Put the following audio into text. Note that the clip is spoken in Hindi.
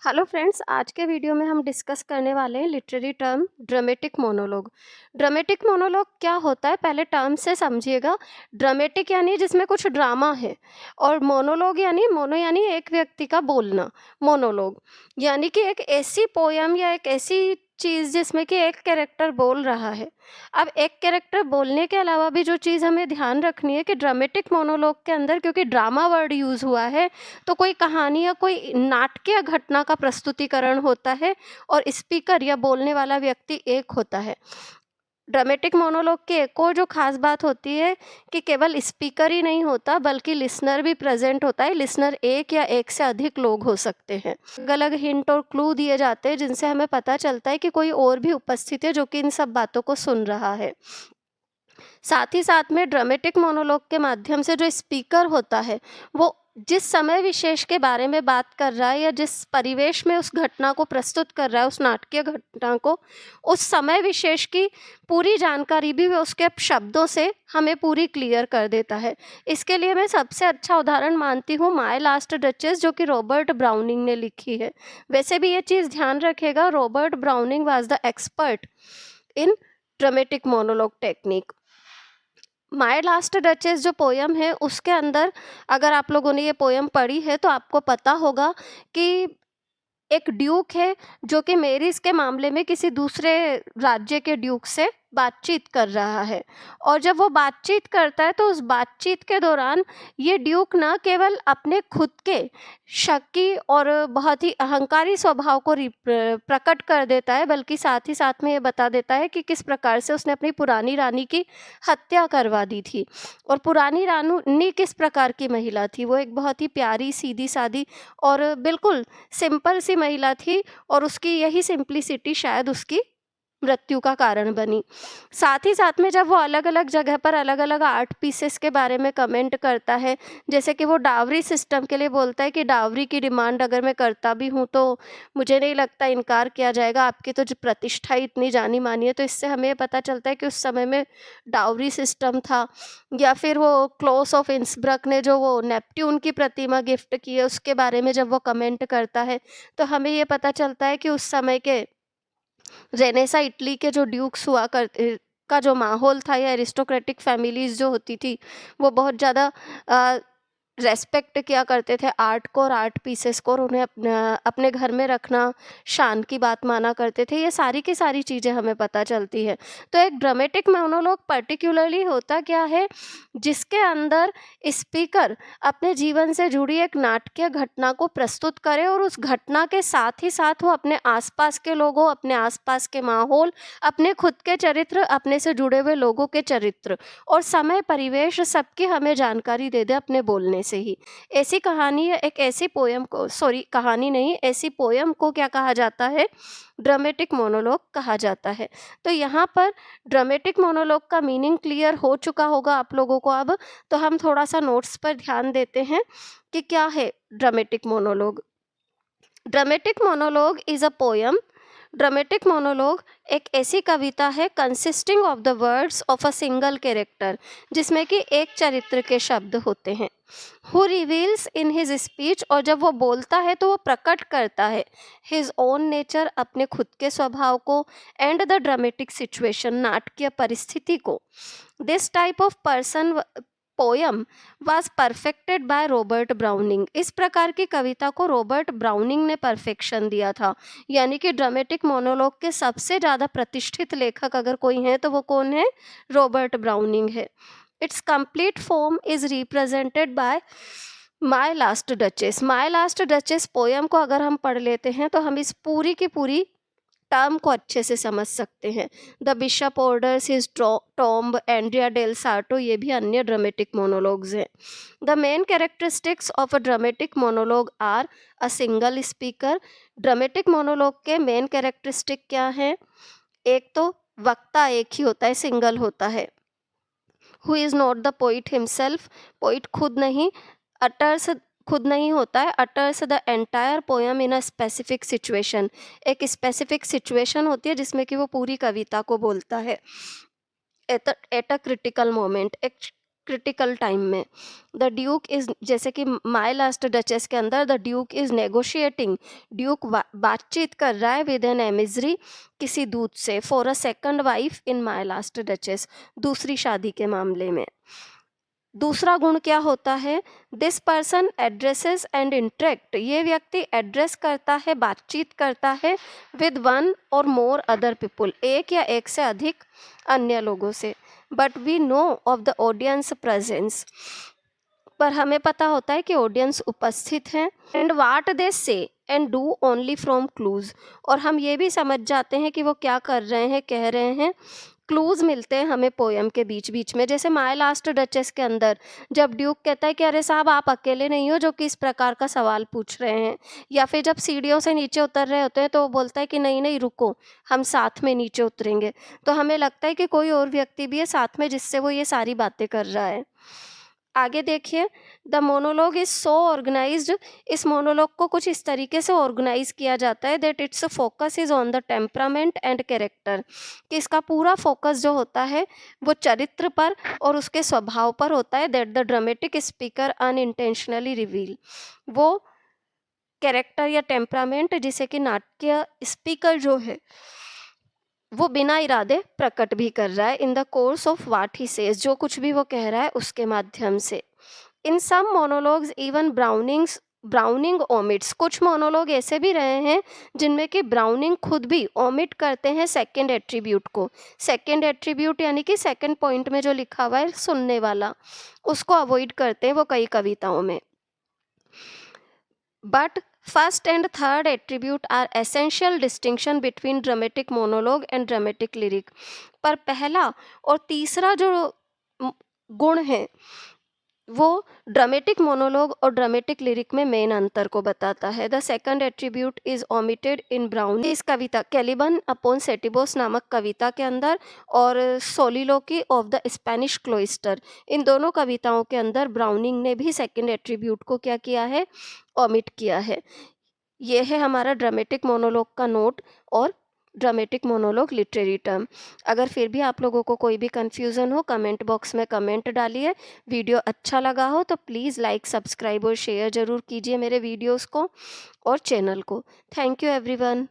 हेलो फ्रेंड्स, आज के वीडियो में हम डिस्कस करने वाले हैं literary term dramatic monologue. Dramatic monologue क्या होता है, पहले टर्म से समझिएगा। ड्रामेटिक यानी जिसमें कुछ ड्रामा है, और मोनोलॉग यानी मोनो यानी एक व्यक्ति का बोलना। मोनोलॉग यानी कि एक ऐसी पोयम या एक ऐसी चीज़ जिसमें कि एक कैरेक्टर बोल रहा है। अब एक कैरेक्टर बोलने के अलावा भी जो चीज़ हमें ध्यान रखनी है कि ड्रामेटिक मोनोलॉग के अंदर, क्योंकि ड्रामा वर्ड यूज़ हुआ है, तो कोई कहानी या कोई नाटकीय घटना का प्रस्तुतिकरण होता है और स्पीकर या बोलने वाला व्यक्ति एक होता है। ड्रामेटिक मोनोलॉग की एक और जो खास बात होती है कि केवल स्पीकर ही नहीं होता बल्कि लिसनर भी प्रेजेंट होता है। लिसनर एक या एक से अधिक लोग हो सकते हैं। अलग अलग हिंट और क्लू दिए जाते हैं जिनसे हमें पता चलता है कि कोई और भी उपस्थित है जो कि इन सब बातों को सुन रहा है। साथ ही साथ में ड्रामेटिक मोनोलॉग के माध्यम से जो स्पीकर होता है, वो जिस समय विशेष के बारे में बात कर रहा है या जिस परिवेश में उस घटना को प्रस्तुत कर रहा है, उस नाटकीय घटना को, उस समय विशेष की पूरी जानकारी भी वो उसके शब्दों से हमें पूरी क्लियर कर देता है। इसके लिए मैं सबसे अच्छा उदाहरण मानती हूँ माय लास्ट डचेस, जो कि रॉबर्ट ब्राउनिंग ने लिखी है। वैसे भी ये चीज़ ध्यान रखेगा, Robert browning was the expert in dramatic monologue technique. My last duchess जो पोयम है उसके अंदर, अगर आप लोगों ने ये पोयम पढ़ी है तो आपको पता होगा कि एक ड्यूक है जो कि मेरिस के मामले में किसी दूसरे राज्य के ड्यूक से बातचीत कर रहा है। और जब वो बातचीत करता है तो उस बातचीत के दौरान ये ड्यूक ना केवल अपने खुद के शक्की और बहुत ही अहंकारी स्वभाव को प्रकट कर देता है, बल्कि साथ ही साथ में ये बता देता है कि किस प्रकार से उसने अपनी पुरानी रानी की हत्या करवा दी थी। और पुरानी रानी किस प्रकार की महिला थी, वो एक बहुत ही प्यारी सीधी सादी और बिल्कुल सिंपल सी महिला थी, और उसकी यही सिंप्लिसिटी शायद उसकी मृत्यु का कारण बनी। साथ ही साथ में जब वो अलग-अलग जगह पर अलग-अलग आर्ट पीसेस के बारे में कमेंट करता है, जैसे कि वो डावरी सिस्टम के लिए बोलता है कि डावरी की डिमांड अगर मैं करता भी हूँ तो मुझे नहीं लगता इनकार किया जाएगा, आपकी तो जो प्रतिष्ठा ही इतनी जानी-मानी है। तो इससे हमें ये पता चलता है कि उस समय में डावरी सिस्टम था। या फिर वो क्लॉस ऑफ इंसब्रक ने जो वो नेपट्यून की प्रतिमा गिफ्ट की है, उसके बारे में जब वो कमेंट करता है, तो हमें ये पता चलता है कि उस समय के रेनेसा इटली के जो ड्यूक्स हुआ करते का जो माहौल था, या एरिस्टोक्रेटिक फैमिलीज़ जो होती थी, वो बहुत ज़्यादा रेस्पेक्ट किया करते थे आर्ट को और आर्ट पीसेस को, और उन्हें अपने घर में रखना शान की बात माना करते थे। ये सारी की सारी चीज़ें हमें पता चलती है। तो एक ड्रामेटिक मोनोलॉग पर्टिकुलरली होता क्या है, जिसके अंदर स्पीकर अपने जीवन से जुड़ी एक नाटकीय घटना को प्रस्तुत करे, और उस घटना के साथ ही साथ वो अपने आसपास के लोगों, अपने आसपास के माहौल, अपने खुद के चरित्र, अपने से जुड़े हुए लोगों के चरित्र और समय परिवेश सबकी हमें जानकारी दे दे अपने बोलने से ही। ऐसी कहानी या एक ऐसी पोयम को, सॉरी कहानी नहीं, ऐसी पोयम को क्या कहा जाता है, ड्रामेटिक मोनोलॉग कहा जाता है। तो यहाँ पर ड्रामेटिक मोनोलॉग का मीनिंग क्लियर हो चुका होगा आप लोगों को अब। तो हम थोड़ा-सा नोट्स पर ध्यान देते हैं कि क्या है dramatic monologue. Dramatic monologue is a poem. Dramatic monologue एक ऐसी कविता है consisting of the words of a single character, जिसमें कि एक चरित्र के शब्द होते हैं। Who reveals in his speech, और जब वो बोलता है तो वो प्रकट करता है हिज ओन नेचर, अपने खुद के स्वभाव को, एंड द ड्रामेटिक सिचुएशन, नाटकीय परिस्थिति को। This type of person poem was perfected by Robert browning. इस प्रकार की कविता को रॉबर्ट ब्राउनिंग ने परफेक्शन दिया था। यानी कि ड्रामेटिक मोनोलॉग के सबसे ज़्यादा प्रतिष्ठित लेखक अगर कोई हैं तो वो कौन है, रॉबर्ट ब्राउनिंग है। It's complete form is represented by my last duchess. My last duchess poem को अगर हम पढ़ लेते हैं तो हम इस पूरी की पूरी टर्म को अच्छे से समझ सकते हैं। The bishop orders his tomb, Andrea del Sarto, ये भी अन्य ड्रामेटिक मोनोलॉग्स हैं। The main characteristics of a dramatic monologue are a single speaker. Dramatic monologue के मेन कैरेक्टरिस्टिक क्या हैं? एक तो वक्ता एक ही होता है, सिंगल होता है। Who is not the poet himself, poet खुद नहीं, अटर्स खुद नहीं होता है, utters the entire poem in a specific situation. एक स्पेसिफिक सिचुएशन होती है जिसमें कि वो पूरी कविता को बोलता है। एट अ क्रिटिकल मोमेंट, एक क्रिटिकल टाइम में। द ड्यूक इज़, जैसे कि माय लास्ट डचेस के अंदर the Duke is negotiating, Duke बातचीत कर रहा है विद एन एमिजरी, किसी दूत से, for a second wife in my last duchess, दूसरी शादी के मामले में। दूसरा गुण क्या होता है? This person addresses and interact, ये व्यक्ति एड्रेस करता है, बातचीत करता है विद वन और मोर अदर पीपुल, एक या एक से अधिक अन्य लोगों से। But we know of the audience presence, पर हमें पता होता है कि ऑडियंस उपस्थित हैं। एंड वाट दे से and do only from clues, और हम ये भी समझ जाते हैं कि वो क्या कर रहे हैं, कह रहे हैं। क्लूज मिलते हैं हमें पोयम के बीच बीच में, जैसे माय लास्ट डचेस के अंदर जब ड्यूक कहता है कि अरे साहब आप अकेले नहीं हो जो कि इस प्रकार का सवाल पूछ रहे हैं, या फिर जब सीढ़ियों से नीचे उतर रहे होते हैं तो वो बोलता है कि नहीं नहीं रुको, हम साथ में नीचे उतरेंगे। तो हमें लगता है कि कोई और व्यक्ति भी है साथ में जिससे वो ये सारी बातें कर रहा है। आगे देखिए, the monologue is so organised, इस मोनोलॉग को कुछ इस तरीके से ऑर्गेनाइज किया जाता है that it's focus is on the temperament and character, कि इसका पूरा फोकस जो होता है वो चरित्र पर और उसके स्वभाव पर होता है। That the dramatic speaker unintentionally reveal, वो कैरेक्टर या टेम्परामेंट जिसे कि नाट्य स्पीकर जो है वो बिना इरादे प्रकट भी कर रहा है in the course of what he says, जो कुछ भी वो कह रहा है उसके माध्यम से। इन सम मोनोलॉग्स इवन ब्राउनिंग ओमिट्स, कुछ मोनोलॉग ऐसे भी रहे हैं जिनमें कि ब्राउनिंग खुद भी ओमिट करते हैं सेकंड एट्रीब्यूट को। सेकंड एट्रीब्यूट यानी कि सेकंड पॉइंट में जो लिखा हुआ है सुनने वाला, उसको अवॉइड करते हैं वो कई कविताओं में। But first and third attribute are essential distinction between dramatic monologue and dramatic lyric. पर पहला और तीसरा जो गुण है वो ड्रामेटिक मोनोलॉग और ड्रामेटिक लिरिक में मेन अंतर को बताता है। The second attribute is omitted in brown, इस कविता कैलिबन अपॉन सेटिबोस नामक कविता के अंदर और सोलिलोकी ऑफ द स्पेनिश क्लोइस्टर, इन दोनों कविताओं के अंदर ब्राउनिंग ने भी सेकंड एट्रीब्यूट को क्या किया है, ओमिट किया है। ये है हमारा ड्रामेटिक मोनोलॉग का नोट और ड्रामेटिक मोनोलॉग लिटरेरी टर्म। अगर फिर भी आप लोगों को कोई भी कन्फ्यूज़न हो कमेंट बॉक्स में कमेंट डालिए। वीडियो अच्छा लगा हो तो प्लीज़ लाइक सब्सक्राइब और शेयर ज़रूर कीजिए मेरे वीडियोस को और चैनल को। Thank you everyone.